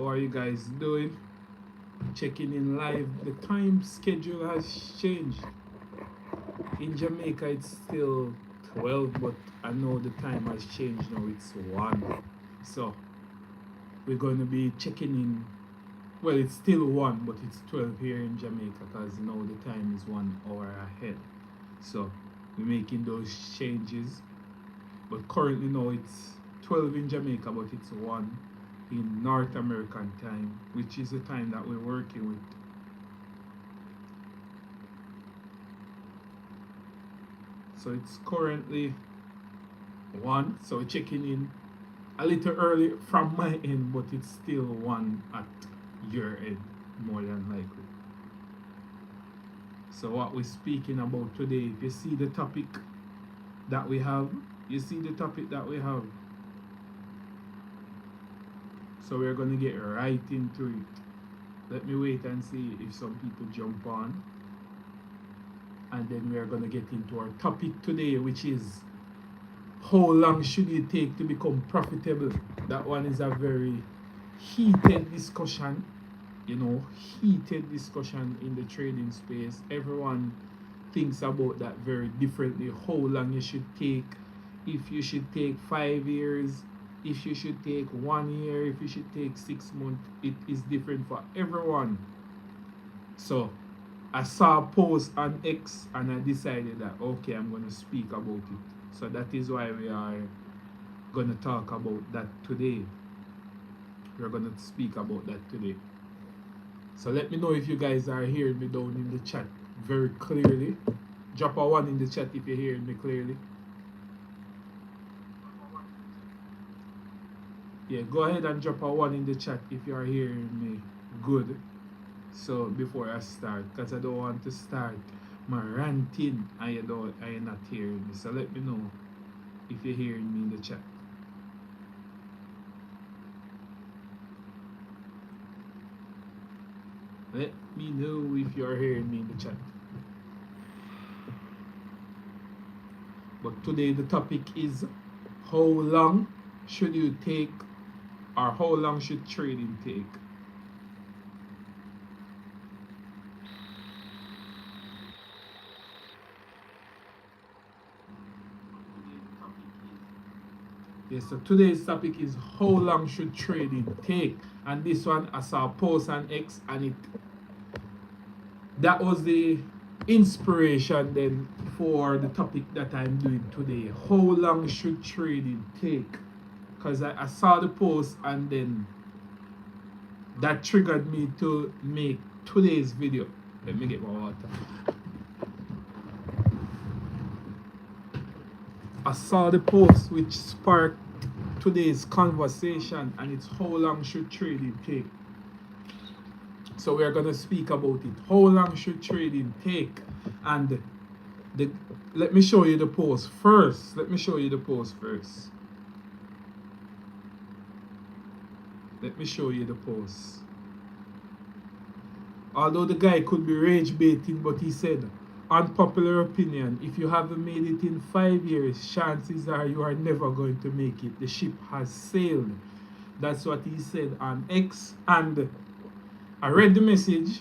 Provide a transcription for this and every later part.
How are you guys doing? Checking in live. The time schedule has changed. In Jamaica, it's still 12, but I know the time has changed now. It's 1. So we're going to be checking in. Well, it's still 1, but it's 12 here in Jamaica because now the time is 1 hour ahead. So we're making those changes. But currently now it's 12 in Jamaica, but it's 1 in North American time, which is the time that we're working with. So it's currently 1, so we're checking in a little early from my end, but it's still 1 at your end, more than likely. So what we're speaking about today, if you see the topic that we have, so we're going to get right into it. Let me wait and see if some people jump on. And then we are going to get into our topic today, which is how long should it take to become profitable? That one is a very heated discussion, heated discussion in the trading space. Everyone thinks about that very differently. How long you should take, if you should take 5 years, if you should take 1 year, if you should take 6 months. It is different for everyone. So I saw a post on X and I decided that okay, I'm going to speak about it. So that is why we are going to talk about that today. We're going to speak about that today. So let me know if you guys are hearing me down in the chat very clearly. Drop a 1 in the chat if you're hearing me clearly. Yeah, go ahead and drop a 1 in the chat if you are hearing me good. So before I start, because I don't want to start my ranting and you're not hearing me. So let me know if you're hearing me in the chat. Let me know if you're hearing me in the chat. But today the topic is how long should you take, or how long should trading take? Yes, so today's topic is how long should trading take? And this one I saw a post on X and that was the inspiration then for the topic that I'm doing today. How long should trading take? Because I saw the post and then that triggered me to make today's video. Let me get my water. I saw the post which sparked today's conversation, and it's how long should trading take? So we are going to speak about it. How long should trading take? And let me show you the post first. Let me show you the post. Although the guy could be rage baiting, but he said, unpopular opinion, if you haven't made it in 5 years, chances are you are never going to make it. The ship has sailed. That's what he said on X. And I read the message,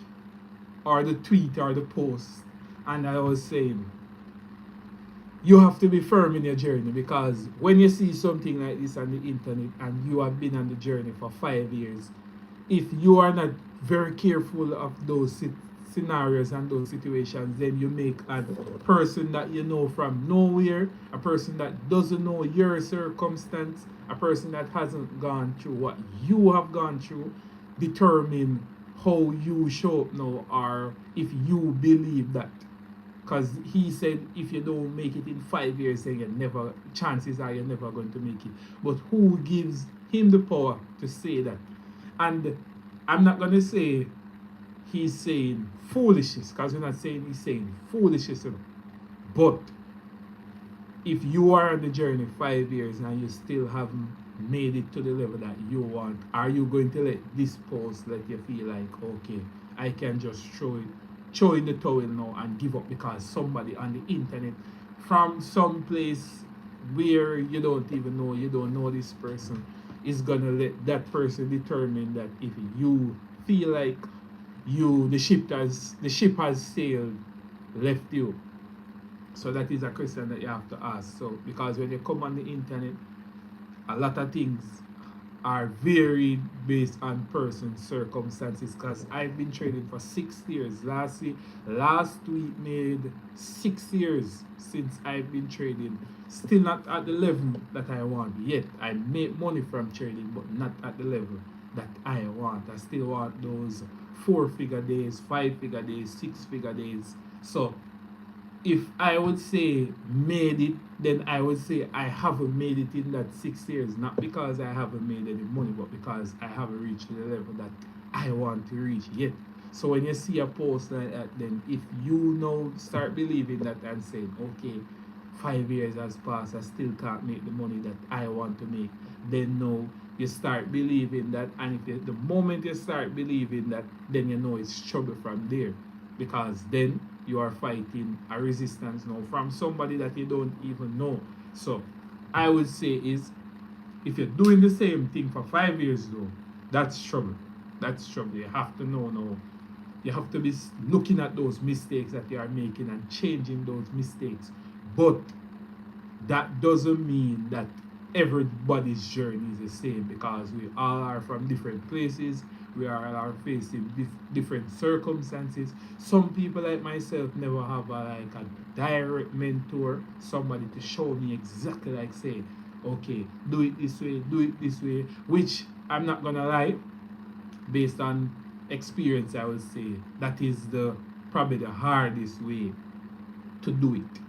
or the tweet, or the post, and I was saying, you have to be firm in your journey, because when you see something like this on the internet and you have been on the journey for 5 years, if you are not very careful of those scenarios and those situations, then you make a person that you know from nowhere, a person that doesn't know your circumstance, a person that hasn't gone through what you have gone through, determine how you show up now, or if you believe that. Because he said if you don't make it in 5 years, then chances are you're never going to make it. But who gives him the power to say that? And I'm not going to say he's saying foolishness, because we're not saying he's saying foolishness. But if you are on the journey 5 years and you still haven't made it to the level that you want, are you going to let this post let you feel like, okay, I can just throw in the towel now and give up because somebody on the internet from some place where you don't even know, you don't know this person, is gonna let that person determine that if you feel like the ship has sailed, left you. So that is a question that you have to ask. So because when you come on the internet, a lot of things are varied based on person circumstances. Because I've been trading for 6 years. Last week made 6 years since I've been trading. Still not at the level that I want yet. I make money from trading, but not at the level that I want. I still want those 4-figure days, 5-figure days, 6-figure days. So if I would say made it, then I would say I haven't made it in that 6 years. Not because I haven't made any money, but because I haven't reached the level that I want to reach yet. So when you see a post like that, then if you now start believing that and saying, okay, 5 years has passed, I still can't make the money that I want to make, then now you start believing that, and if the moment you start believing that, then you know it's trouble from there, because then you are fighting a resistance now from somebody that you don't even know. So I would say is, if you're doing the same thing for 5 years though, that's trouble. That's trouble. You have to know now. You have to be looking at those mistakes that you are making and changing those mistakes. But that doesn't mean that everybody's journey is the same, because we all are from different places. We are facing different circumstances. Some people like myself never have like a direct mentor, somebody to show me exactly like say, okay, do it this way, which I'm not gonna lie, based on experience, I would say that is the probably the hardest way to do it.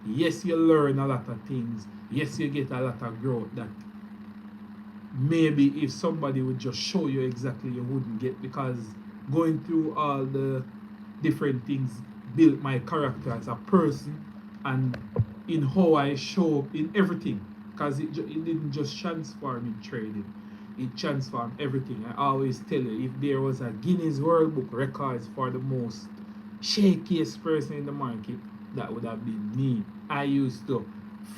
Yes, you learn a lot of things. Yes, you get a lot of growth that maybe if somebody would just show you exactly, you wouldn't get, because going through all the different things built my character as a person, and in how I show up in everything, because it didn't just transform in trading, it transformed everything. I always tell you, if there was a Guinness World Book records for the most shakiest person in the market, that would have been me. I used to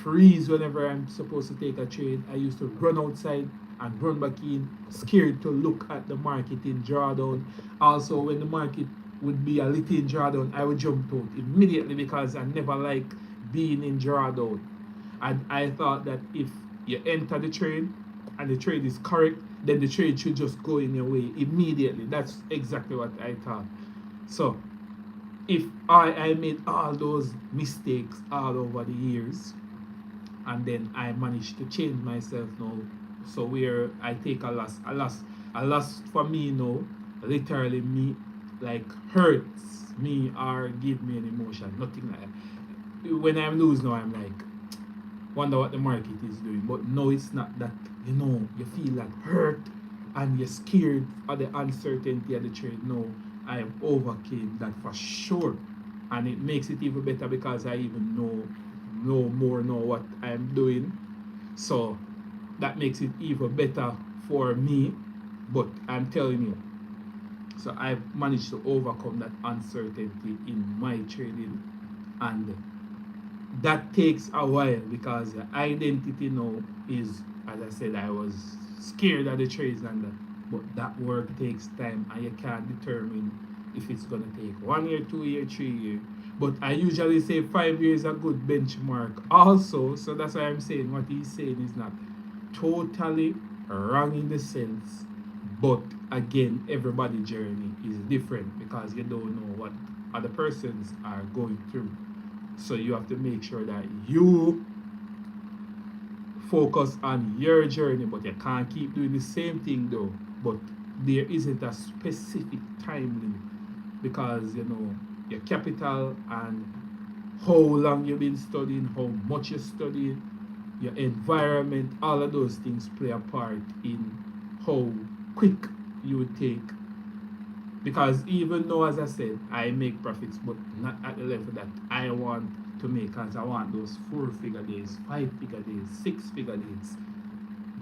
freeze whenever I'm supposed to take a trade. I used to run outside and run back in, scared to look at the market in drawdown. Also, when the market would be a little in drawdown, I would jump out immediately, because I never like being in drawdown. And I thought that if you enter the trade and the trade is correct, then the trade should just go in your way immediately. That's exactly what I thought. So if I made all those mistakes all over the years, and then I managed to change myself now, so where I take a loss for me now, literally me, like hurts me or give me an emotion, nothing like that. When I'm losing now, I'm like, wonder what the market is doing. But no, it's not that. You feel that hurt and you're scared of the uncertainty of the trade. No, I have overcame that for sure, and it makes it even better because I even know more know what I'm doing. So that makes it even better for me. But I'm telling you, so I've managed to overcome that uncertainty in my trading, and that takes a while, because the identity now is, as I said, I was scared of the trades and that, but that work takes time, and you can't determine if it's gonna take 1 year, 2 year, 3 year. But I usually say 5 years is a good benchmark also. So that's why I'm saying what he's saying is not totally wrong in the sense, but again, everybody's journey is different, because you don't know what other persons are going through. So you have to make sure that you focus on your journey, but you can't keep doing the same thing though. But there isn't a specific time limit, because your capital and how long you've been studying, how much you study, your environment, all of those things play a part in how quick you would take. Because even though, as I said, I make profits, but not at the level that I want to make, because I want those 4-figure days, 5-figure days, 6-figure days.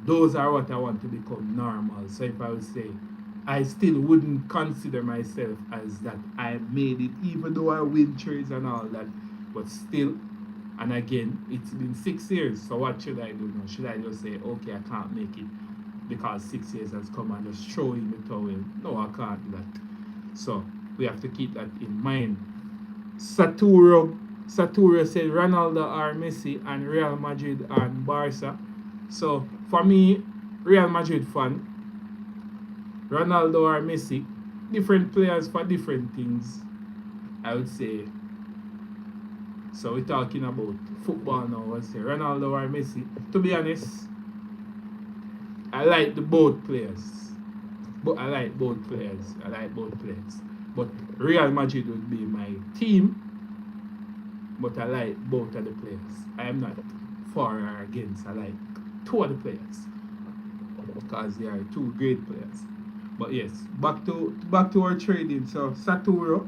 Those are what I want to become normal. So if I would say, I still wouldn't consider myself as that I made it, even though I win trades and all that. But still, and again, it's been 6 years. So what should I do now? Should I just say, okay, I can't make it? because 6 years has come and just throw in the towel. No, I can't do that. So we have to keep that in mind. Saturo said Ronaldo or Messi and Real Madrid and Barca. So for me, Real Madrid fan, Ronaldo or Messi, different players for different things, I would say. So we're talking about football now. I say Ronaldo or Messi. To be honest, I like the both players. But I like both players. But Real Madrid would be my team. But I like both of the players. I am not for or against. I like two of the players because they are two great players. But yes, back to our trading. So Saturo,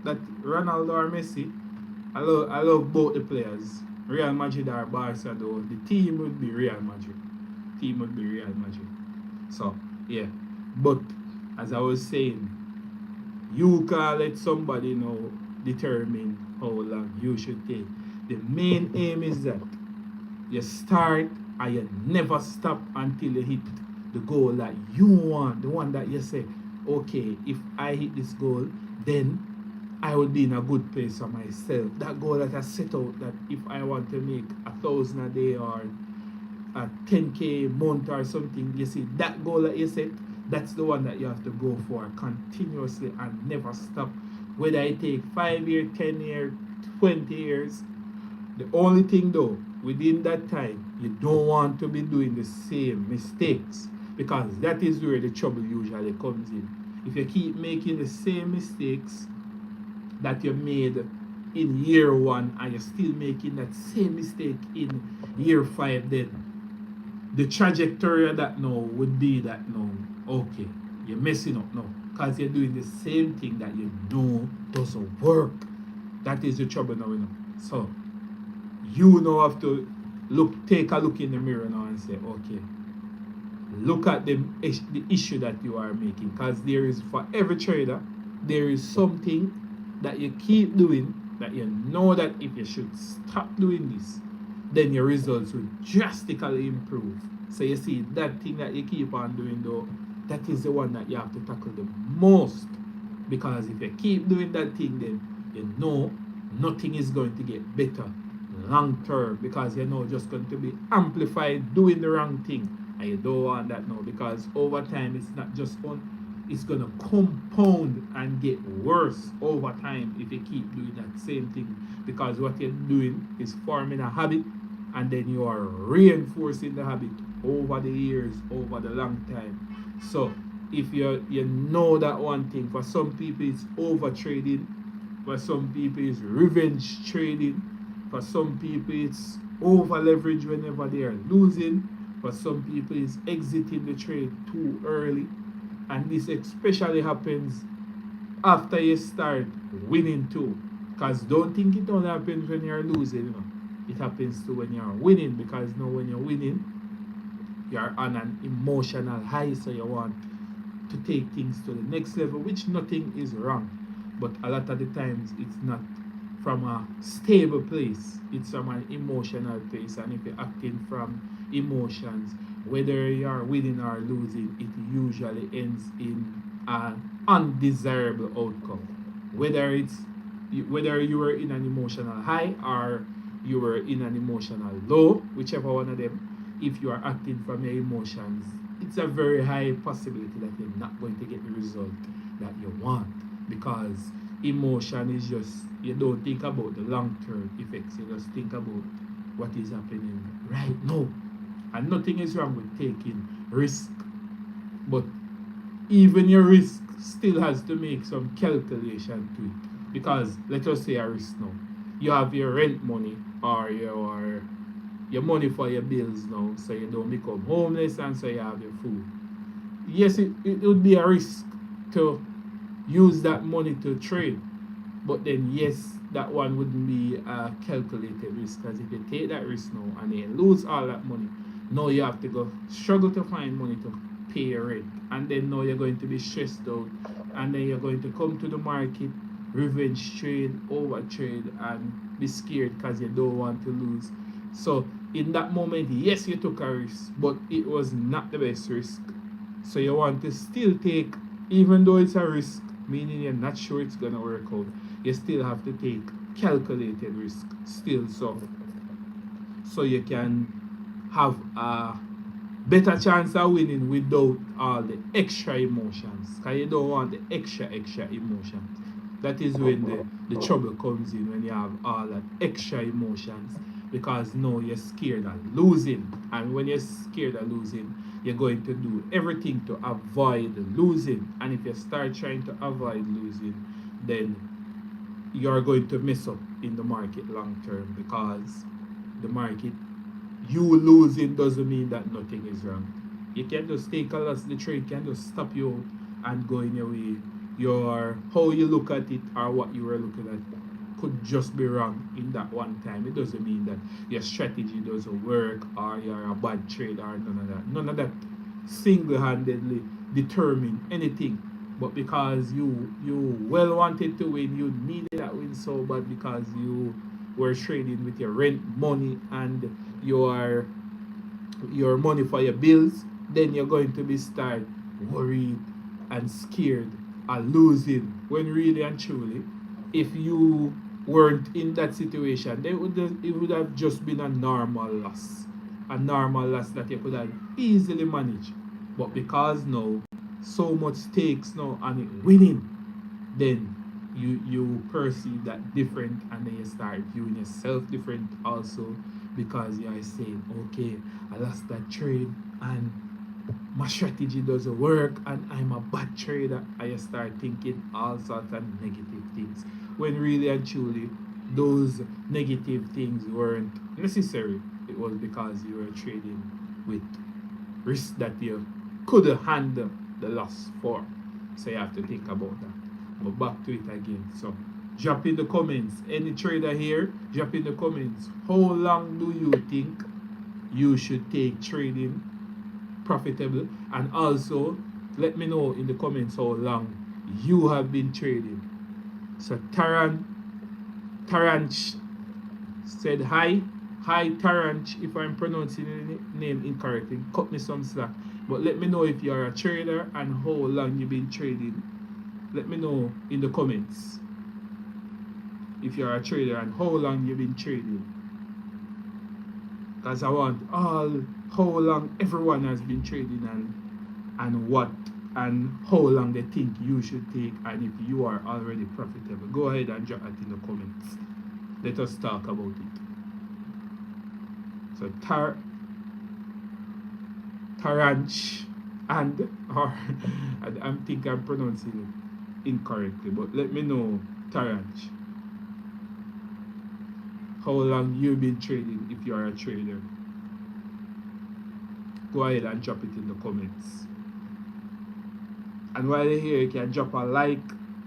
that Ronaldo or Messi, I love both the players. Real Madrid or Barca though. The team would be Real Madrid. So yeah. But as I was saying, you can't let somebody know determine how long you should take. The main aim is that you start and you never stop until you hit the goal that you want, the one that you say, okay, if I hit this goal, then I will be in a good place for myself. That goal that I set out, that if I want to make 1,000 a day or a 10k month or something, you see, that goal that you set, that's the one that you have to go for continuously and never stop. Whether it take 5 years, 10 years, 20 years, the only thing though, within that time, you don't want to be doing the same mistakes, because that is where the trouble usually comes in. If you keep making the same mistakes that you made in year 1 and you're still making that same mistake in year 5, then the trajectory of that now would be that now, okay, you're messing up now because you're doing the same thing that you know doesn't work. That is the trouble now, you know. So you now have to take a look in the mirror now and say, okay, look at the issue that you are making, because there is, for every trader, there is something that you keep doing that you know that if you should stop doing this, then your results will drastically improve. So you see, that thing that you keep on doing though, that is the one that you have to tackle the most, because if you keep doing that thing, then you know nothing is going to get better long term, because you're now just going to be amplified doing the wrong thing, and you don't want that now, because over time it's not just fun, it's going to compound and get worse over time if you keep doing that same thing, because what you're doing is forming a habit, and then you are reinforcing the habit over the years, over the long time. So if you know that one thing, for some people it's over trading, for some people it's revenge trading, for some people it's over leverage whenever they are losing, for some people it's exiting the trade too early. And this especially happens after you start winning too, because don't think it only happens when you're losing, you know. It happens too when you're winning, because now when you're winning, you're on an emotional high, so you want to take things to the next level, which nothing is wrong, but a lot of the times it's not from a stable place, it's from an emotional place. And if you're acting from emotions, whether you're winning or losing, it usually ends in an undesirable outcome, whether you were in an emotional high or you were in an emotional low, whichever one of them. If you are acting from your emotions, it's a very high possibility that you're not going to get the result that you want, because emotion is just, you don't think about the long-term effects, you just think about what is happening right now. And nothing is wrong with taking risk, but even your risk still has to make some calculation to it, because let us say a risk now, you have your rent money or your money for your bills now, so you don't become homeless, and so you have your food. Yes, it would be a risk to use that money to trade, but then yes, that one wouldn't be a calculated risk, because if you take that risk now and then lose all that money, now you have to go struggle to find money to pay your rent, and then now you're going to be stressed out, and then you're going to come to the market, revenge trade, over trade, and be scared because you don't want to lose. So in that moment, yes, you took a risk, but it was not the best risk. So you want to still take, even though it's a risk, meaning you're not sure it's gonna work out, you still have to take calculated risk still, so you can have a better chance of winning without all the extra emotions. Because you don't want the extra emotions. That is when the trouble comes in, when you have all that extra emotions. Because now you're scared of losing. And when you're scared of losing, you're going to do everything to avoid losing. And if you start trying to avoid losing, then you're going to mess up in the market long term, because the market, you losing doesn't mean that nothing is wrong. You can just take a loss, the trade can just stop you and go in your way. Your how you look at it or what you were looking at could just be wrong in that one time. It doesn't mean that your strategy doesn't work or you're a bad trader or none of that. None of that single-handedly determine anything. But because you well wanted to win, you needed that win so bad because you were trading with your rent money and your money for your bills, then you're going to be start worried and scared and losing, when really and truly, if you weren't in that situation, then it would have just been a normal loss, that you could have easily managed. But because now so much stakes now on it winning, then you perceive that different, and then you start viewing yourself different also, because you are saying, okay, I lost that trade and my strategy doesn't work and I'm a bad trader, and you start thinking all sorts of negative things, when really and truly those negative things weren't necessary. It was because you were trading with risk that you couldn't handle the loss for. So you have to think about that. But back to it again. So drop in the comments. Any trader here, drop in the comments. How long do you think you should take trading profitable? And also let me know in the comments how long you have been trading. So Taranch said hi. Hi Taranch, if I'm pronouncing your name incorrectly, cut me some slack. But let me know if you're a trader and how long you've been trading. Let me know in the comments if you're a trader and how long you've been trading. Because I want all how long everyone has been trading and what and how long they think you should take, and if you are already profitable. Go ahead and drop it in the comments. Let us talk about it. So Taranch and or I think I'm pronouncing it incorrectly, but let me know, Taranch, how long you've been trading if you are a trader. Go ahead and drop it in the comments. And while you're here, you can drop a like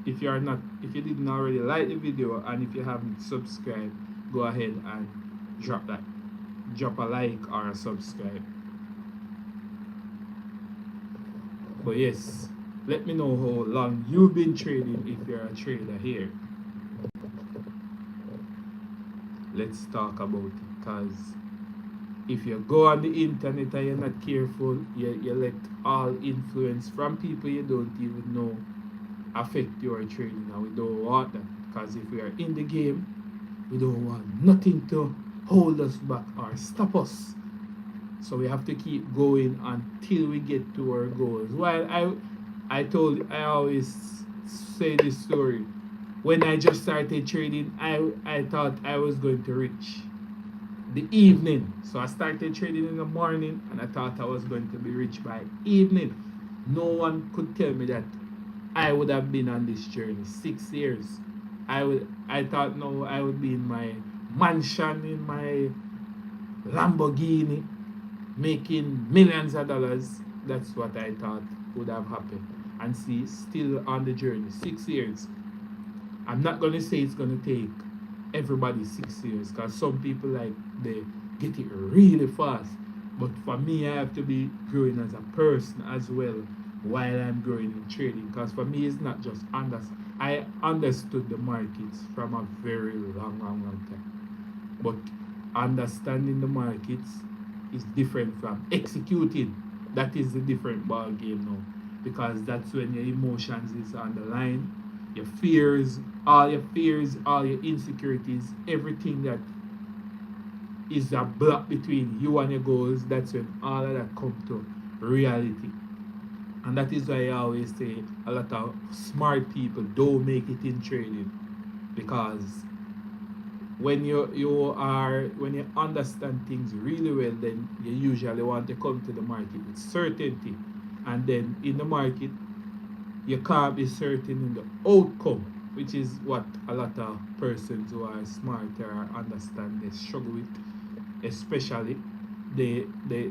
if you didn't already like the video, and if you haven't subscribed, go ahead and drop a like or a subscribe. But yes, let me know how long you've been trading if you're a trader here. Let's talk about it, because if you go on the internet and you're not careful, you let all influence from people you don't even know affect your trading, and we don't want that, because if we are in the game, we don't want nothing to hold us back or stop us. So we have to keep going until we get to our goals. While I always say this story. When I just started trading, I thought I was going to reach the evening. So I started trading in the morning and I thought I was going to be rich by evening. No one could tell me that I would have been on this journey 6 years. I thought no, I would be in my mansion, in my Lamborghini, making millions of dollars. That's what I thought would have happened. And see, still on the journey, 6 years. I'm not gonna say it's gonna take everybody 6 years, because some people they get it really fast. But for me, I have to be growing as a person as well while I'm growing in trading. Because for me, it's not just I understood the markets from a very long time. But Understanding the markets is different from executing. That is the different ball game now, because that's when your emotions is on the line, your fears, all your insecurities, everything that is a block between you and your goals. That's when all of that come to reality. And that is why I always say a lot of smart people don't make it in trading, because when you understand things really well, then you usually want to come to the market with certainty. And then in the market, you can't be certain in the outcome, which is what a lot of persons who are smarter or understand they struggle with. Especially they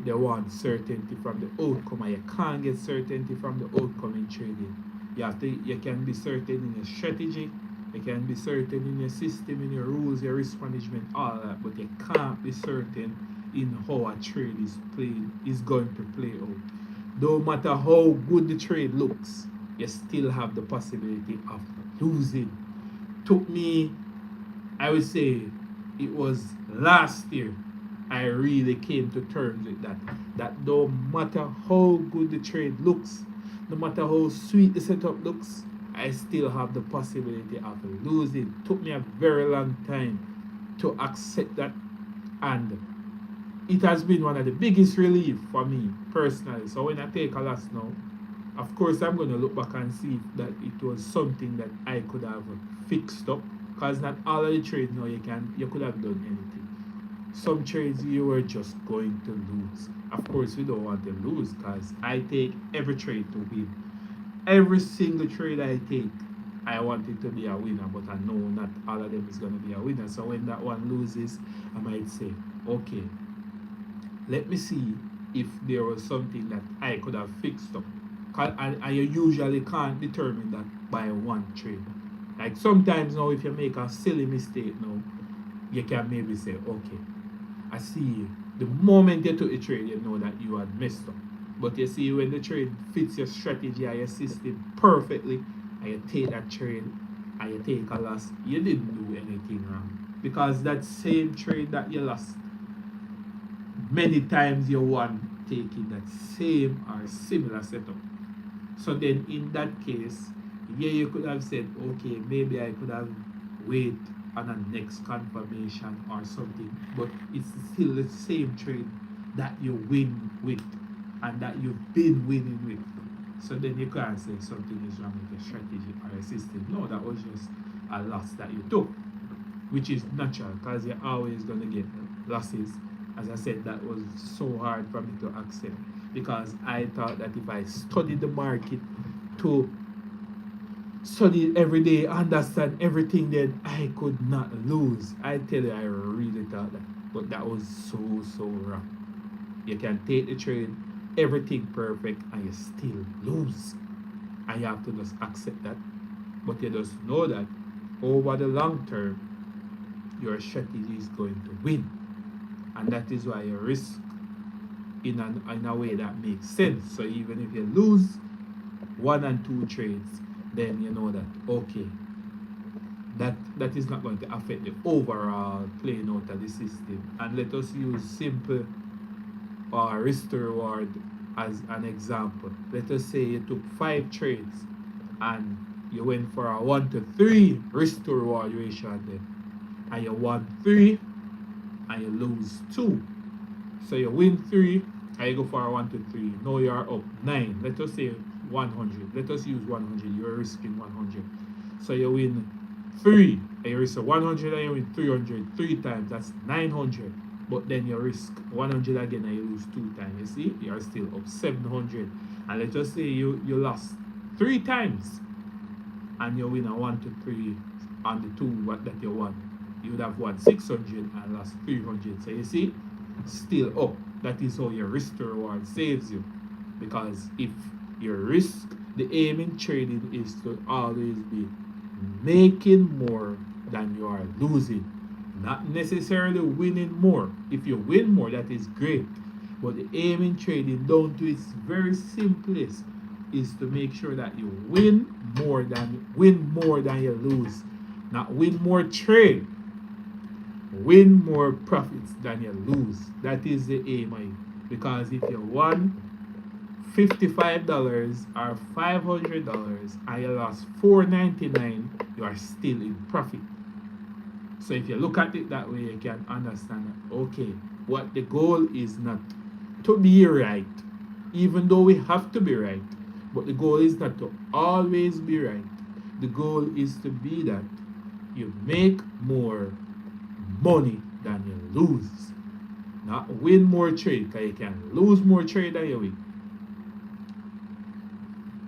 want certainty from the outcome, and you can't get certainty from the outcome in trading. You can be certain in your strategy, you can be certain in your system, in your rules, your risk management, all that, but you can't be certain in how a trade is going to play out. No matter how good the trade looks, you still have the possibility of losing. Took me, I would say, it was last year I really came to terms with that. That no matter how good the trade looks, no matter how sweet the setup looks, I still have the possibility of losing. Took me a very long time to accept that, and it has been one of the biggest relief for me personally. So when I take a loss now, of course I'm going to look back and see that it was something that I could have fixed up, because not all of the trades now you could have done anything. Some trades you were just going to lose. Of course we don't want to lose, because I take every trade to win. Every single trade I take, I want it to be a winner, but I know not all of them is going to be a winner. So when that one loses, I might say, okay, let me see if there was something that I could have fixed up. And you usually can't determine that by one trade. Like sometimes now, if you make a silly mistake now, you can maybe say, okay, I see the moment you took the trade, you know that you had messed up. But you see, when the trade fits your strategy and your system perfectly, and you take that trade and you take a loss, you didn't do anything wrong. Because that same trade that you lost, many times you won taking that same or similar setup. So then in that case, yeah, you could have said, okay, maybe I could have waited on a next confirmation or something, but it's still the same trade that you win with and that you've been winning with. So then you can't say something is wrong with your strategy or your system. No, that was just a loss that you took, which is natural, because you're always going to get losses. As I said, that was so hard for me to accept, because I thought that if I studied the market to study it every day, understand everything, then I could not lose. I tell you, I really thought that. But that was so wrong. You can take the trade, everything perfect, and you still lose. And you have to just accept that. But you just know that over the long term, your strategy is going to win. And that is why you risk in a way that makes sense. So even if you lose 1 and 2 trades, then you know that, okay, that is not going to affect the overall playing out of the system. And let us use simple or risk to reward as an example. Let us say you took 5 trades and you went for a 1 to 3 risk to reward ratio on them, and you won 3 and you lose 2. So you win 3 and you go for a 1 to 3. Now you are up 9. Let us say 100. Let us use 100. You're risking 100. So you win 3 and you risk 100 and you win 300 3 times. That's 900. But then you risk 100 again and you lose 2 times. You see, you're still up 700. And let us say you lost 3 times and you win a 1 to 3 on the 2 that you won. You would have won 600 and lost 300. So you see, still up. That is how your risk to reward saves you. Because if your risk, the aim in trading is to always be making more than you are losing, not necessarily winning more. If you win more, that is great, but the aim in trading, down to its very simplest, is to make sure that you win more than you lose, not win more trade, Win more profits than you lose. That is the aim of it. Because if you won $55 or $500 and you lost $4.99, you are still in profit. So if you look at it that way, you can understand that, okay, what the goal is not to be right, even though we have to be right, but the goal is not to always be right. The goal is to be that you make more money than you lose. Not win more trade, because you can lose more trade than you win.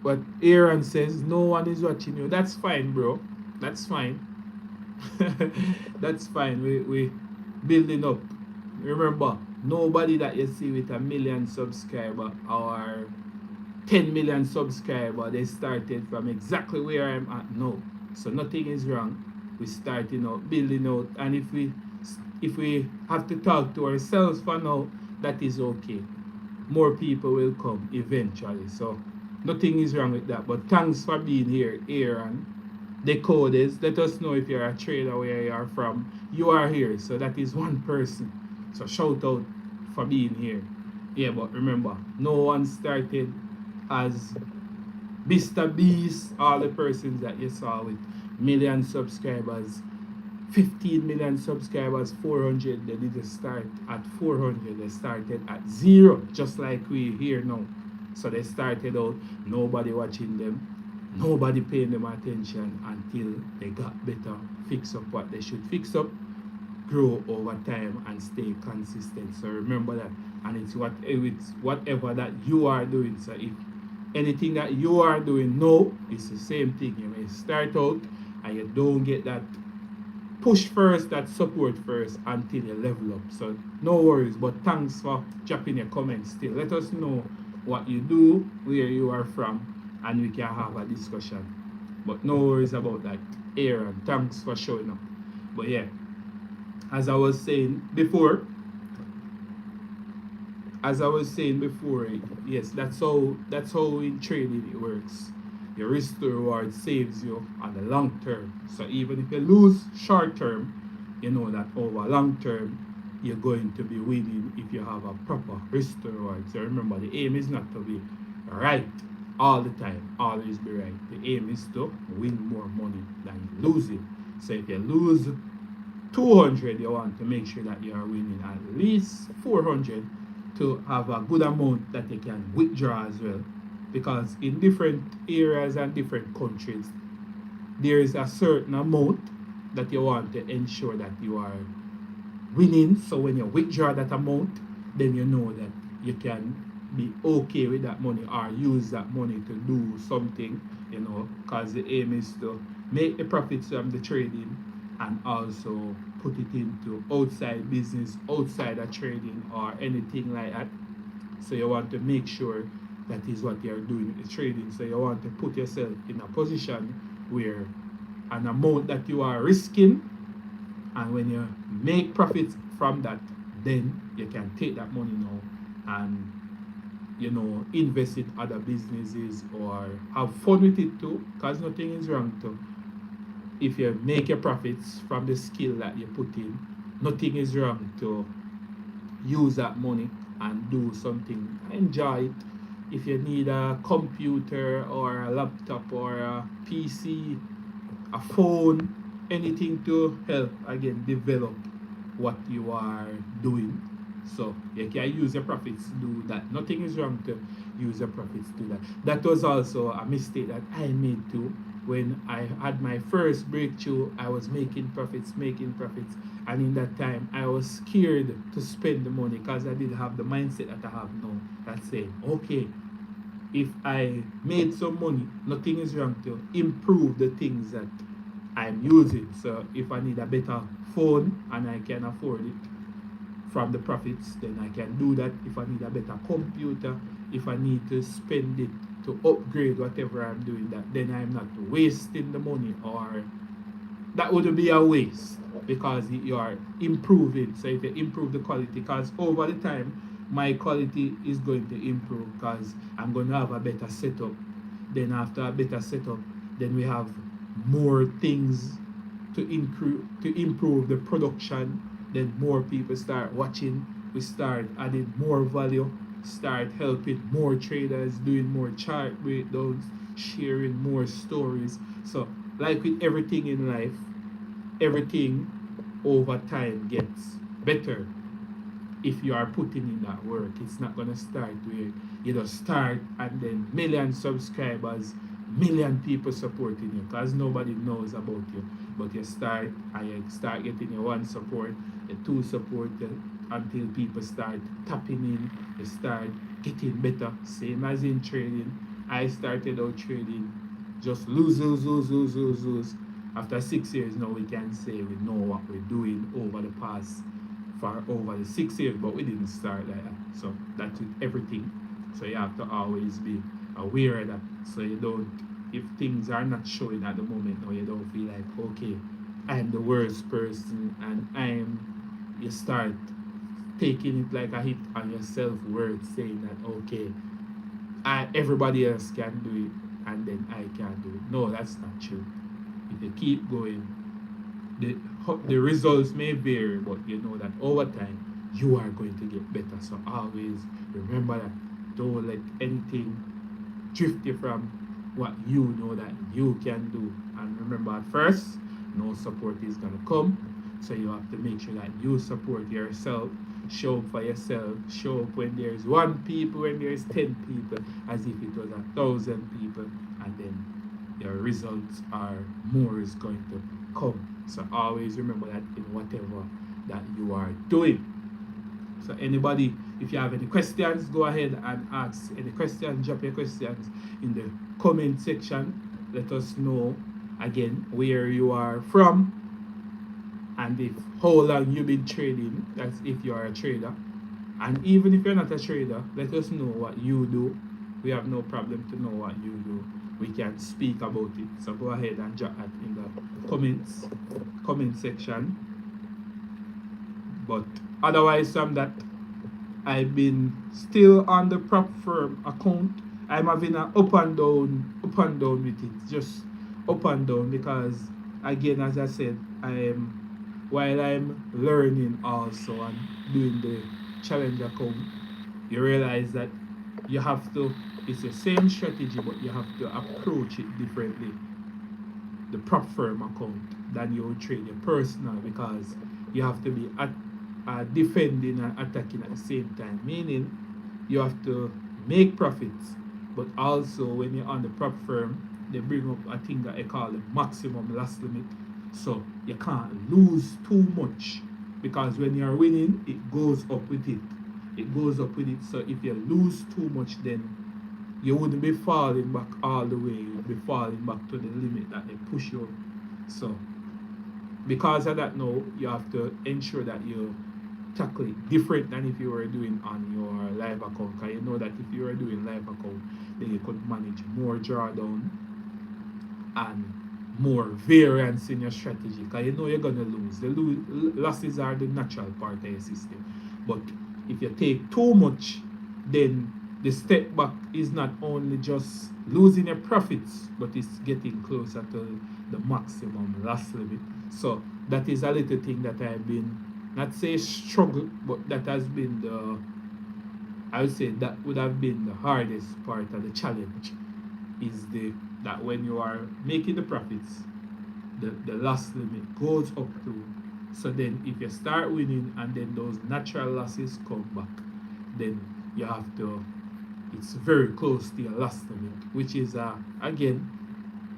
But Aaron says no one is watching you. That's fine, bro. That's fine. That's fine. We building up. Remember, nobody that you see with 1 million subscriber or 10 million subscriber, they started from exactly where I'm at now. So nothing is wrong. We starting out, building out, and if we have to talk to ourselves for now, that is okay. More people will come eventually. So nothing is wrong with that. But thanks for being here, Aaron. Decoders, let us know if you're a trader where you are from. You are here, so that is one person. So shout out for being here. Yeah, but remember, no one started as Mr. Beast, all the persons that you saw with million subscribers, 15 million subscribers, 400, they didn't start at 400, they started at 0, just like we here now. So they started out, nobody watching them, nobody paying them attention until they got better, fix up what they should fix up, grow over time and stay consistent. So remember that, and it's whatever that you are doing. So if anything that you are doing now, it's the same thing. You may start out and you don't get that push first, that support first until you level up. So no worries, but thanks for dropping your comments still. Let us know what you do, where you are from, and we can have a discussion. But no worries about that. Aaron, thanks for showing up. But yeah, as I was saying before, yes, that's how in trading it works. Your risk to reward saves you on the long term. So even if you lose short term, you know that over long term you're going to be winning if you have a proper risk to reward. So remember, the aim is not to be right all the time, always be right. The aim is to win more money than you lose it. So if you lose 200, you want to make sure that you are winning at least 400 to have a good amount that you can withdraw as well. Because in different areas and different countries, there is a certain amount that you want to ensure that you are winning. So when you withdraw that amount, then you know that you can be okay with that money or use that money to do something, you know, because the aim is to make the profits from the trading and also put it into outside business, outside of trading or anything like that. So you want to make sure that is what you're doing with the trading. So you want to put yourself in a position where an amount that you are risking, and when you make profits from that, then you can take that money now and, you know, invest in other businesses or have fun with it too, because nothing is wrong to, if you make your profits from the skill that you put in, nothing is wrong to use that money and do something, enjoy it. If you need a computer or a laptop or a PC, a phone, anything to help again develop what you are doing. So you can use your profits to do that. Nothing is wrong to use your profits to do that. That was also a mistake that I made too. When I had my first breakthrough, I was making profits, and in that time I was scared to spend the money because I didn't have the mindset that I have now. That saying, okay, if I made some money, nothing is wrong to improve the things that I'm using. So if I need a better phone and I can afford it from the profits, then I can do that. If I need a better computer, if I need to spend it to upgrade whatever I'm doing, that then I'm not wasting the money, or that would be a waste because you are improving. So if you improve the quality, because over the time my quality is going to improve because I'm going to have a better setup. Then after a better setup, then we have more things to improve the production then more people start watching. We start adding more value, start helping more traders, doing more chart breakdowns, sharing more stories. So, like with everything in life, everything over time gets better if you are putting in that work. It's not gonna start where you just start and then million subscribers, million people supporting you, because nobody knows about you. But you start and you start getting your one support, your two support, until people start tapping in, you start getting better. Same as in trading. I started out trading, just lose. After 6 years now, we can say we know what we're doing over the past for over the 6 years, but we didn't start like that. So that's with everything. So you have to always be aware of that. So you don't, if things are not showing at the moment, or you don't feel like, okay, I'm the worst person, and you start taking it like a hit on your self-worth, saying that, okay, everybody else can do it, and then I can't do it. No, that's not true. If you keep going, the the results may vary, but you know that over time you are going to get better. So always remember that. Don't let anything drift you from what you know that you can do. And remember, at first, no support is gonna come. So you have to make sure that you support yourself, show up for yourself, show up when there's 1 people, when there's 10 people, as if it was 1,000 people, and then your results are more is going to come. So always remember that in whatever that you are doing. So anybody, if you have any questions, go ahead and ask any questions. Drop your questions in the comment section. Let us know again where you are from, and if how long you've been trading. That's if you are a trader. And even if you're not a trader, let us know what you do. We have no problem to know what you do. We can speak about it. So go ahead and drop that in the comment section. But otherwise from that, I've been still on the prop firm account. I'm having an up and down with it. Just up and down, because again, as I said, while I'm learning also and doing the challenge account, you realize that you have to, it's the same strategy, but you have to approach it differently, the prop firm account, than you trade your personal, because you have to be defending and attacking at the same time, meaning you have to make profits, but also when you're on the prop firm, they bring up a thing that they call the maximum loss limit. So you can't lose too much, because when you're winning, it goes up with it. It goes up with it. So if you lose too much, then you wouldn't be falling back all the way. You would be falling back to the limit that they push you. So because of that now, you have to ensure that you tackle it different than if you were doing on your live account. Because you know that if you were doing live account, then you could manage more drawdown and more variance in your strategy, because you know you're gonna lose. The losses are the natural part of your system. But if you take too much, then the step back is not only just losing your profits, but it's getting closer to the maximum loss limit. So that is a little thing that I've been, not say struggle, but that has been the, I would say that would have been the hardest part of the challenge, is that when you are making the profits, the loss limit goes up to. So then if you start winning and then those natural losses come back, then you have to, it's very close to your loss limit, which is again,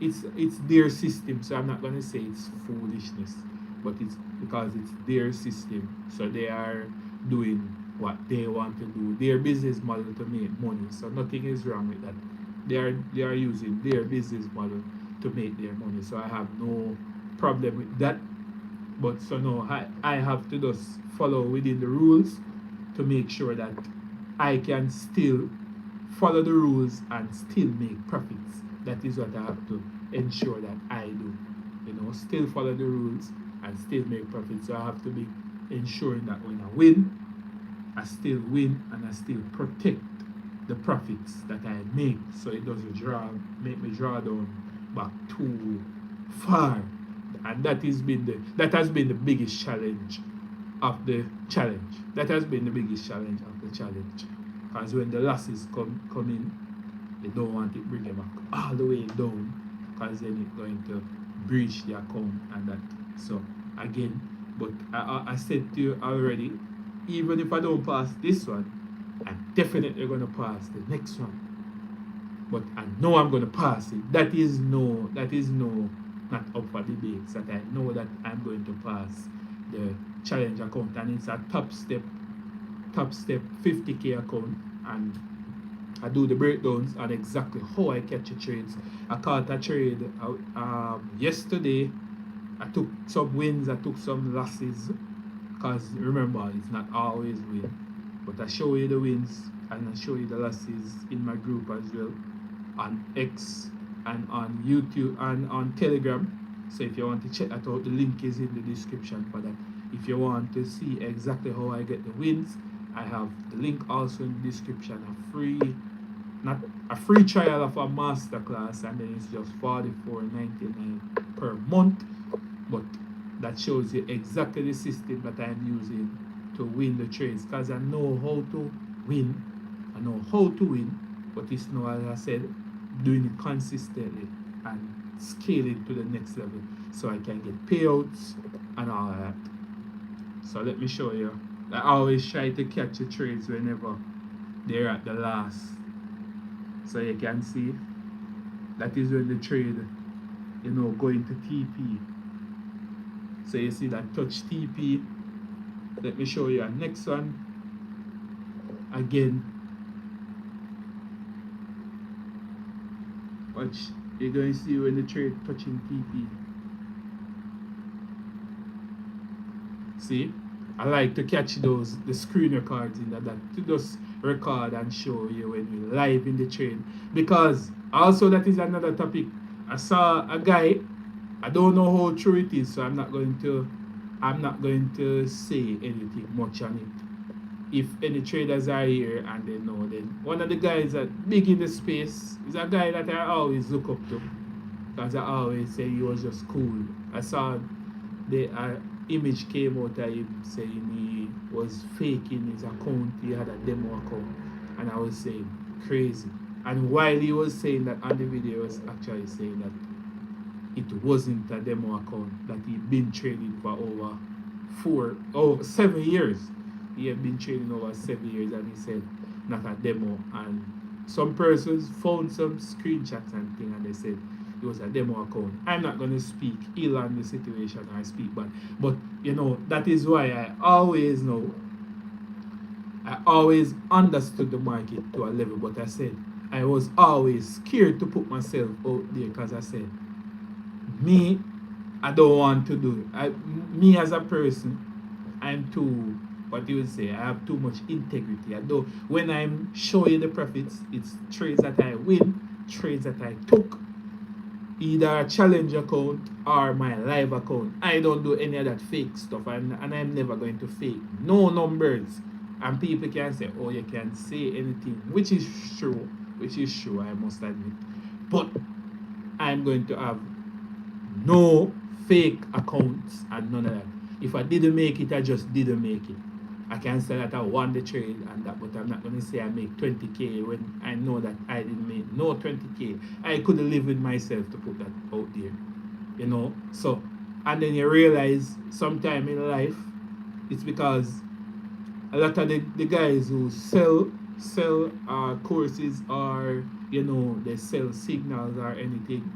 it's their system. So I'm not going to say it's foolishness, but it's because it's their system. So they are doing what they want to do, their business model to make money. So nothing is wrong with that. They are using their business model to make their money. So I have no problem with that. But so no, I have to just follow within the rules to make sure that I can still follow the rules and still make profits. That is what I have to ensure that I do. You know, still follow the rules and still make profits. So I have to be ensuring that when I win, I still win and I still protect the profits that I make, so it doesn't make me draw down back too far. And that has been the biggest challenge of the challenge. That has been the biggest challenge of the challenge. Because when the losses come in, they don't want it bring it back all the way down, because then it's going to breach the account and that. So again, but I said to you already, even if I don't pass this one, I'm definitely going to pass the next one. But I know I'm going to pass it. That is no, not up for debates. That I know that I'm going to pass the challenge account, and it's a top step 50k account, and I do the breakdowns on exactly how I catch the trades. I caught a trade yesterday. I took some wins, I took some losses, because remember, it's not always win. But I show you the wins and I show you the losses in my group as well, on X and on YouTube and on Telegram. So if you want to check that out, the link is in the description for that. If you want to see exactly how I get the wins, I have the link also in the description. A free trial of a masterclass, and then it's just $44.99 per month. But that shows you exactly the system that I'm using to win the trades, because I know how to win. But it's now, as I said, doing it consistently and scaling to the next level so I can get payouts and all of that. So let me show you. I always try to catch the trades whenever they're at the last. So you can see that is when the trade, going to TP. So you see that touch TP. Let me show you a next one. Again, watch, you're going to see when the trade touching TP. See, I like to catch those, the screen records in that to just record and show you when we're live in the trade. Because also that is another topic. I saw a guy, I don't know how true it is, so I'm not going to say anything much on it. If any traders are here and they know, then one of the guys that big in the space is a guy that I always look up to, because I always say he was just cool. I saw the image came out of him saying he was faking his account, he had a demo account, and I was saying crazy. And while he was saying that on the video, he was actually saying that it wasn't a demo account, that he'd been trading for over 7 years. He had been trading over 7 years, and he said not a demo. And some persons found some screenshots and things, and they said it was a demo account. I'm not going to speak ill on the situation or speak bad, but that is why I always understood the market to a level, but I said I was always scared to put myself out there, because I said, I don't want to do it. Me as a person, I'm too, what you would say, I have too much integrity. When I'm showing the profits, it's trades that I win, trades that I took, either a challenge account or my live account. I don't do any of that fake stuff, and I'm never going to fake no numbers. And people can say, oh, you can say anything, which is true, I must admit. But I'm going to have no fake accounts and none of that. If I didn't make it, I just didn't make it. I can say that I won the trade and that, but I'm not going to say I make 20k when I know that I didn't make no 20k. I could have lived with myself to put that out there, So, and then you realize sometime in life, it's because a lot of the guys who sell courses, or they sell signals or anything,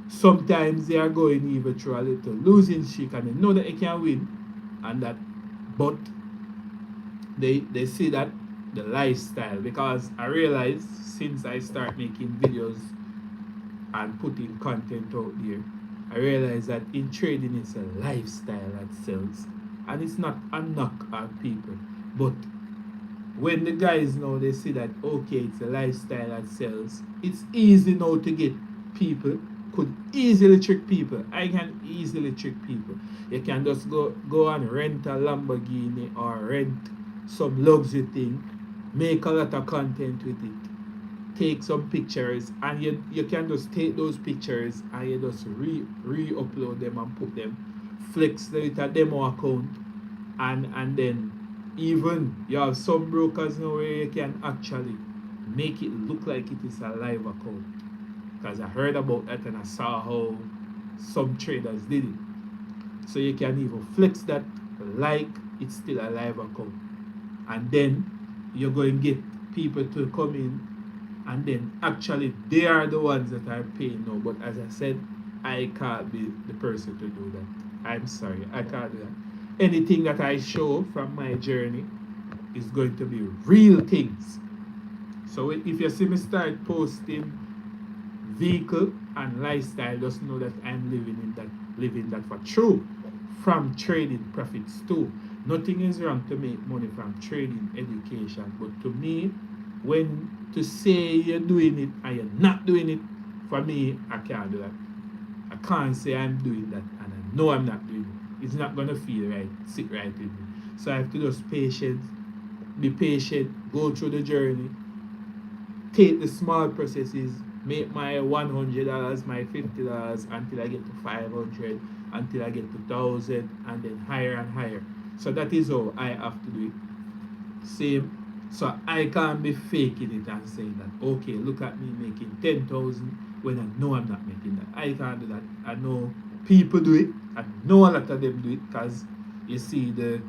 sometimes they are going even through a little losing streak, and they know that they can win, and that, but they see that the lifestyle, because I realize since I start making videos and putting content out there, I realize that in trading it's a lifestyle that sells, and it's not a knock on people. But when the guys know, they see that okay, it's a lifestyle that sells, it's easy now to get people, could easily trick people. I can easily trick people. You can just go and rent a Lamborghini or rent some luxury thing, make a lot of content with it, take some pictures, and you can just take those pictures and you just re-upload them and put them, flex them with a demo account, And then even you have some brokers now where you can actually make it look like it is a live account. Because I heard about that and I saw how some traders did it. So you can even flex that like it's still a live account. And then you're going to get people to come in, and then actually they are the ones that are paying now. But as I said, I can't be the person to do that. I'm sorry, I can't do that. Anything that I show from my journey is going to be real things. So if you see me start posting vehicle and lifestyle, just know that I'm living that for true, from trading profits too. Nothing is wrong to make money from trading education, but to me, when to say you're doing it and you're not doing it, for me, I can't do that. I can't say I'm doing that and I know I'm not doing it. It's not gonna feel right, sit right with me. So I have to just be patient, go through the journey, take the small processes, make my $100, my $50 until I get to 500, until I get to 1,000, and then higher and higher. So that is how I have to do it. Same. So I can't be faking it and saying that, okay, look at me making 10,000 when I know I'm not making that. I can't do that. I know people do it. I know a lot of them do it because you see the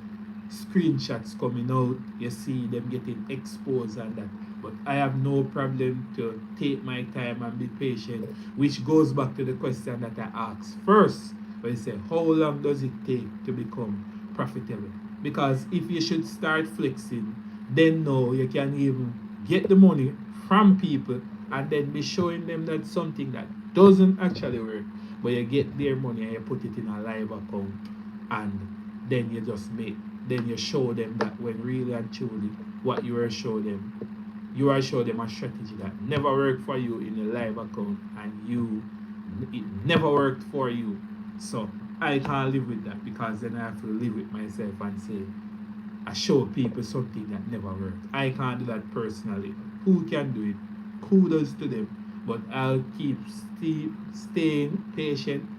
screenshots coming out, you see them getting exposed and that. But I have no problem to take my time and be patient, which goes back to the question that I asked first, where you say, how long does it take to become profitable? Because if you should start flexing, then no, you can even get the money from people and then be showing them that something that doesn't actually work, but you get their money and you put it in a live account, and then you just make, then you show them that when really and truly what you are showing them, you are showing them a strategy that never worked for you in a live account, and it never worked for you. So I can't live with that, because then I have to live with myself and say I show people something that never worked. I can't do that personally. Who can do it? Kudos to them. But I'll keep staying patient,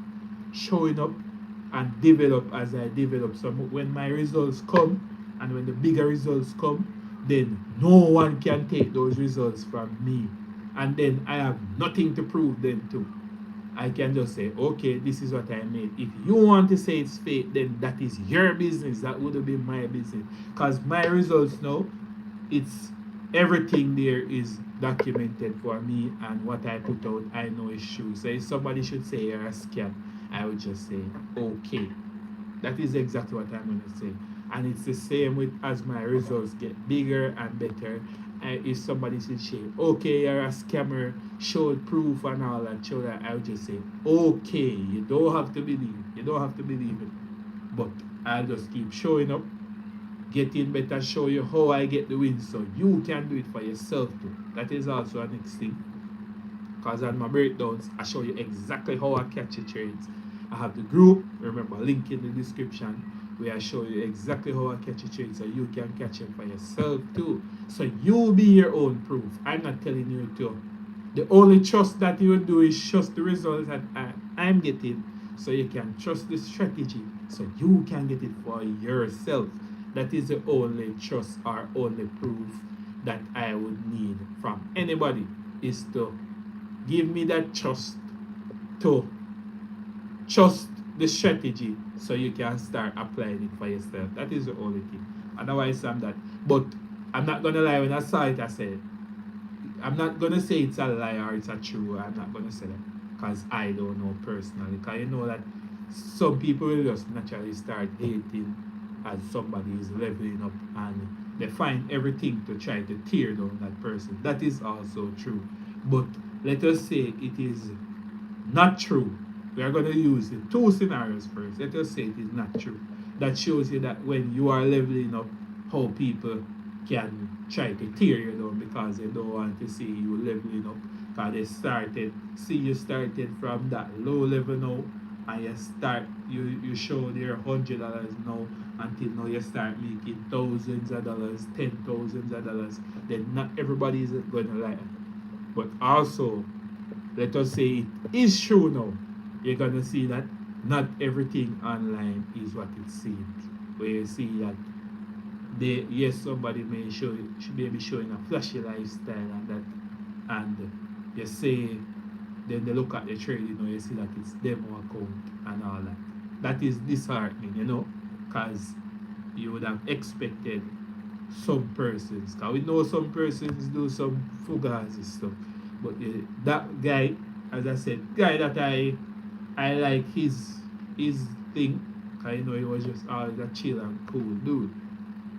showing up, and develop as I develop. So when my results come, and when the bigger results come, then no one can take those results from me. And then I have nothing to prove them to. I can just say, okay, this is what I made. If you want to say it's fake, then that is your business. That would have been my business. Because my results now, it's everything there is documented for me, and what I put out, I know is true. So if somebody should say you're a scam, I would just say, okay. That is exactly what I'm going to say. And it's the same with as my results get bigger and better. If somebody should say, okay, you're a scammer, show proof and all that, show that, I would just say, okay, you don't have to believe. You don't have to believe it. But I'll just keep showing up, getting better, show you how I get the win, so you can do it for yourself too. That is also a next thing. Because on my breakdowns, I show you exactly how I catch your trades. I have the group, remember, link in the description, where I show you exactly how I catch a trade, so you can catch it for yourself too. So you'll be your own proof. I'm not telling you to. The only trust that you do is trust the results that I'm getting, so you can trust the strategy, so you can get it for yourself. That is the only trust or only proof that I would need from anybody, is to give me that trust, to trust the strategy, so you can start applying it for yourself. That is the only thing. Otherwise, I'm that. But I'm not gonna lie, when I saw it, I said, I'm not gonna say it's a lie or it's a true. I'm not gonna say that, because I don't know personally. Because you know that some people will just naturally start hating as somebody is leveling up, and they find everything to try to tear down that person. That is also true. But let us say it is not true. We are going to use the two scenarios first. Let us say it is not true. That shows you that when you are leveling up, how people can try to tear you down because they don't want to see you leveling up. Because you started from that low level now, and you show their $100 now, until now you start making thousands of dollars, $10,000s. Then not everybody is going to like it. But also, let us say it is true now, you're gonna see that not everything online is what it seems. where you see that they, yes, somebody may show, should be showing a flashy lifestyle and that, and you say, then they look at the trade, you know, you see that it's demo account and all that. That is disheartening, you know, because you would have expected some persons, because we know some persons do some fugazi stuff, but that guy, as I said, guy that I like his thing, because you know he was just always a chill and cool dude.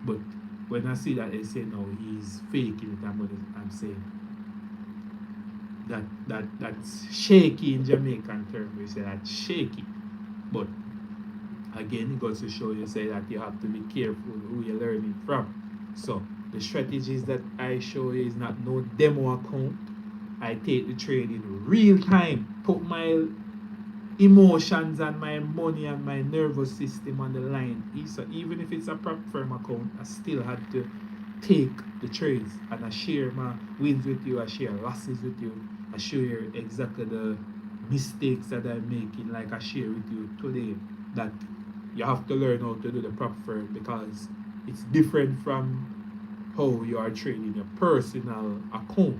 But when I see that they say no, he's faking it, I'm saying that's shaky in Jamaican term. We say that's shaky. But again, it goes to show you say that you have to be careful who you're learning from. So the strategies that I show you is not no demo account. I take the trade in real time, put my emotions and my money and my nervous system on the line. So even if it's a prop firm account, I still had to take the trades and I share my wins with you, I share losses with you, I show you exactly the mistakes that I'm making, like I share with you today, that you have to learn how to do the prop firm because it's different from how you are trading your personal account.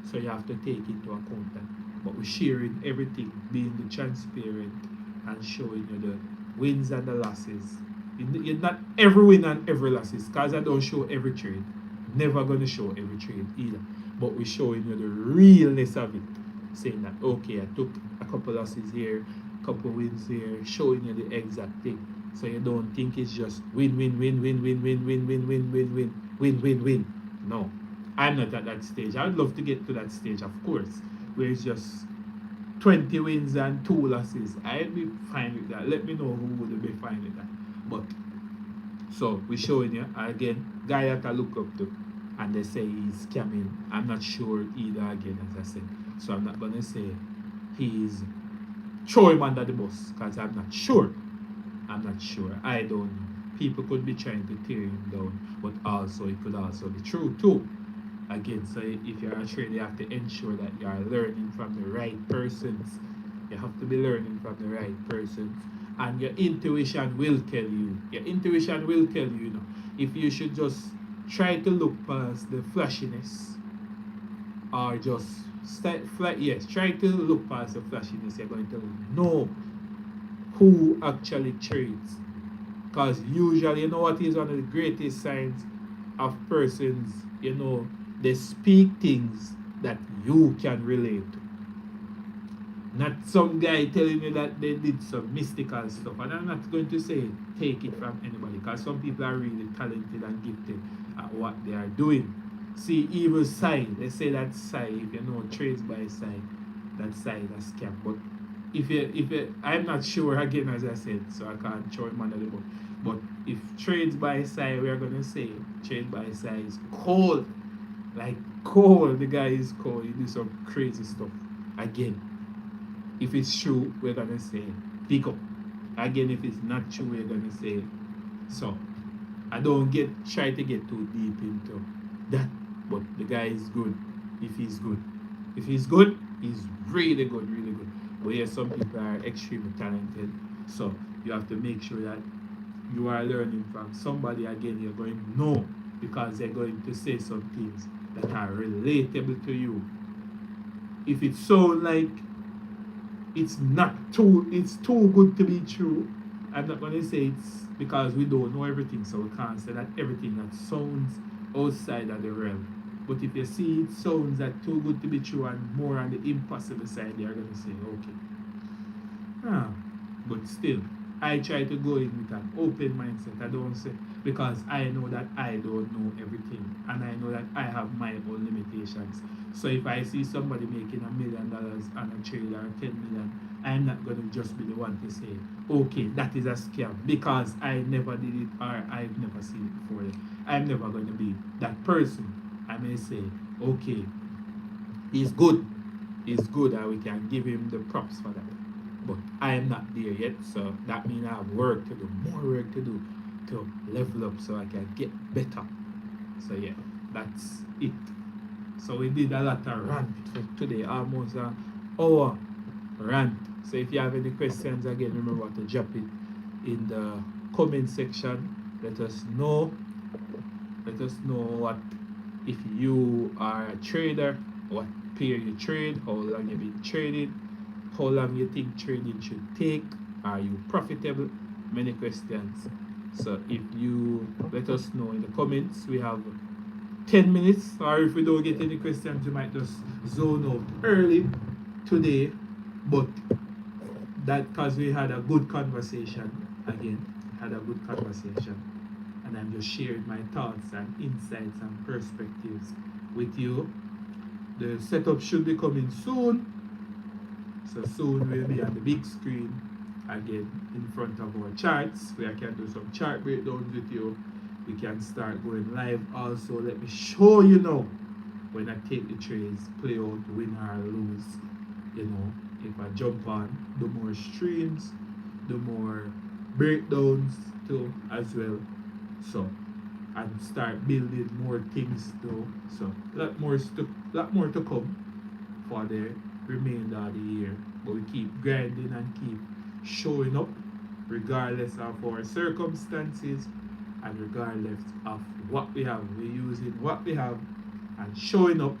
So you have to take into account that. But we're sharing everything, being the transparent and showing you the wins and the losses. You're not every win and every losses, because I don't show every trade. Never gonna show every trade either. But we're showing you the realness of it. Saying that okay, I took a couple losses here, couple wins here, showing you the exact thing. So you don't think it's just win, win, win, win, win, win, win, win, win, win, win, win, win, win. No. I'm not at that stage. I would love to get to that stage, of course, where it's just 20 wins and 2 losses. I'd be fine with that. Let me know who would be fine with that. But so we're showing you again, guy that I look up to, and they say he's scamming. I'm not sure either again, as I said. So I'm not gonna say he's throw him under the bus because I'm not sure. I'm not sure. I don't know. People could be trying to tear him down, but also it could also be true too. Again, so if you're a trader, you have to ensure that you are learning from the right persons. You have to be learning from the right persons. And your intuition will tell you. Your intuition will tell you, you know, if you should just try to look past the flashiness or just yes, try to look past the flashiness. You're going to know who actually trades. Because usually, you know what is one of the greatest signs of persons, you know, they speak things that you can relate to. Not some guy telling you that they did some mystical stuff. And I'm not going to say take it from anybody, because some people are really talented and gifted at what they are doing. See, even Sai, they say that Sai, if you know trades by Sai, that Sai is a scam. But if you, I'm not sure again, as I said, so I can't throw him under the bus. But if trades by Sai, we are gonna say trade by Sai is cold. Like cold, the guy is cold. He do some crazy stuff. Again, if it's true, we're gonna say pick up. Again, if it's not true, we're gonna say so. I don't try to get too deep into that, but the guy is good. If he's good, he's really good, really good. But yeah, some people are extremely talented, so you have to make sure that you are learning from somebody. Again, you're going to know, because they're going to say some things that are relatable to you. If it sounds like it's too good to be true, I'm not going to say it's because we don't know everything, so we can't say that everything that sounds outside of the realm. But if you see it sounds that too good to be true and more on the impossible side, you're going to say, okay. But still, I try to go in with an open mindset. I don't say, because I know that I don't know everything, and I know that I have my own limitations. So if I see somebody making $1 million on a trade or 10 million, I'm not going to just be the one to say, okay, that is a scam, because I never did it or I've never seen it before. I'm never going to be that person. I may say, okay, he's good, and we can give him the props for that. But I am not there yet, so that means I have work to do, more work to do to level up so I can get better. So yeah, that's it. So we did a lot of rant for today, almost an hour rant. So if you have any questions, again, remember to drop it in the comment section. Let us know. Let us know what, if you are a trader, what pair you trade, how long you've been trading, how long you think trading should take, are you profitable? Many questions. So if you let us know in the comments, we have 10 minutes, or if we don't get any questions, we might just zone out early today. But that because we had a good conversation again, had a good conversation, and I'm just sharing my thoughts and insights and perspectives with you. The setup should be coming soon, so soon we'll be on the big screen again in front of our charts, where I can do some chart breakdowns with you. We can start going live also. Let me show you now when I take the trades, play out, win or lose. You know, if I jump on, the more streams, the more breakdowns too as well. So, and start building more things too. So, lot more to come for the remainder of the year. But we keep grinding and keep showing up regardless of our circumstances and regardless of what we have. We're using what we have and showing up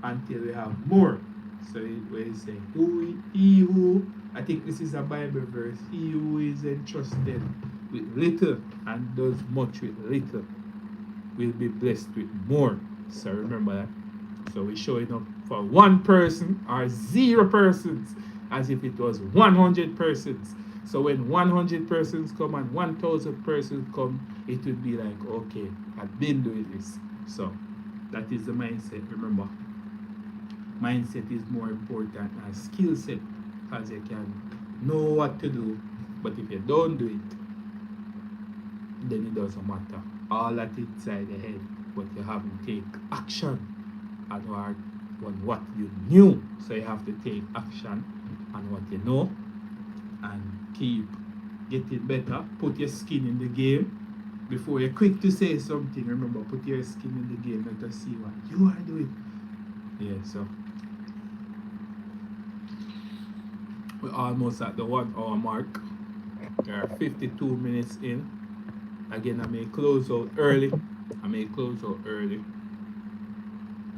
until we have more. So where he say, he who, I think this is a Bible verse, he who is entrusted with little and does much with little will be blessed with more. So remember that. So we're showing up for one person or 0 persons as if it was 100 persons. So when 100 persons come and 1,000 persons come, it would be like, okay, I've been doing this. So that is the mindset. Remember, mindset is more important than skill set, because you can know what to do, but if you don't do it, then it doesn't matter. All that inside the head, but you haven't take action on what you knew. So you have to take action on what you know and keep getting better. Put your skin in the game. Before you're quick to say something, remember, put your skin in the game. Let us see what you are doing. Yeah, so we're almost at the 1 hour mark. There are 52 minutes in. Again, I may close out early.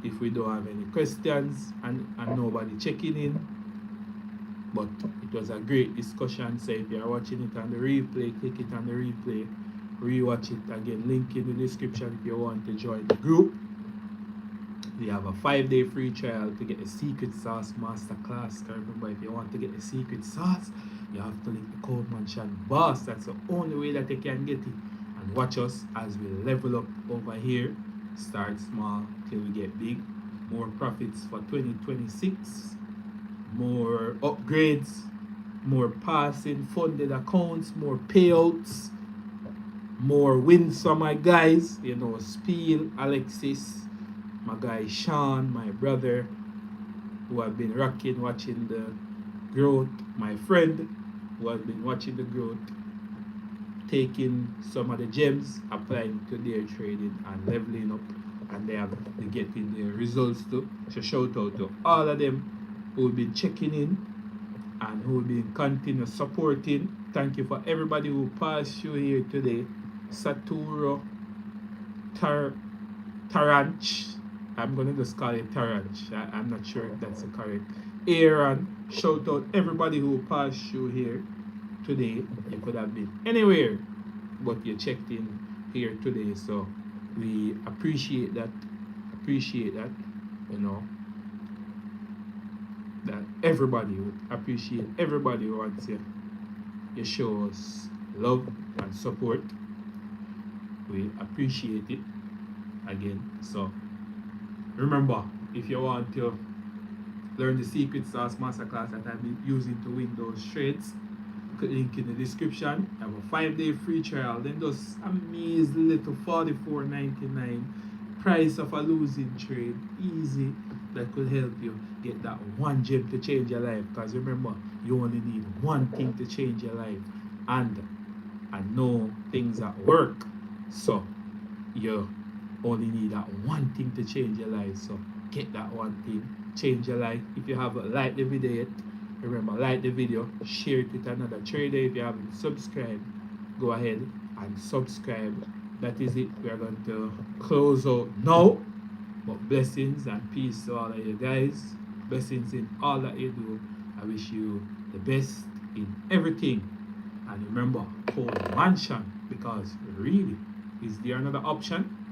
If we don't have any questions and nobody checking in. But it was a great discussion. So if you're watching it on the replay, click it on the replay. Rewatch it again. Link in the description if you want to join the group. We have a 5-day free trial to get the secret sauce masterclass. Remember, if you want to get the secret sauce, you have to link the code Mansion Boss. That's the only way that you can get it. And watch us as we level up over here. Start small till we get big. More profits for 2026. More upgrades. More passing funded accounts. More payouts. More wins for my guys. You know, Spiel, Alexis, my guy Sean, my brother, who have been rocking, watching the growth. My friend, who has been watching the growth, taking some of the gems, applying to their trading and leveling up, and they getting their results too. So shout out to all of them who have been checking in and who have been continuous supporting. Thank you for everybody who passed through here today. Saturo, Taranch, I'm gonna just call it Taranch. I'm not sure if that's the correct. Aaron, shout out everybody who passed through here today. You could have been anywhere, but you checked in here today, so we appreciate that. You know, that everybody would appreciate everybody who wants you show us love and support. We appreciate it again. So remember, if you want to learn the secret sauce masterclass that I've been using to win those trades, link in the description. I have a 5-day free trial. Then those amazing little $44.99 price of a losing trade, easy, that could help you get that one gem to change your life. Because remember, you only need one thing to change your life, and I know things at work. So you only need that one thing to change your life. So get that one thing, change your life. If you haven't liked the video yet, remember, like the video, share it with another trader. If you haven't subscribed, go ahead and subscribe. That is it. We are going to close out now. But blessings and peace to all of you guys. Blessings in all that you do. I wish you the best in everything. And remember, hold mansion, because really, is there another option?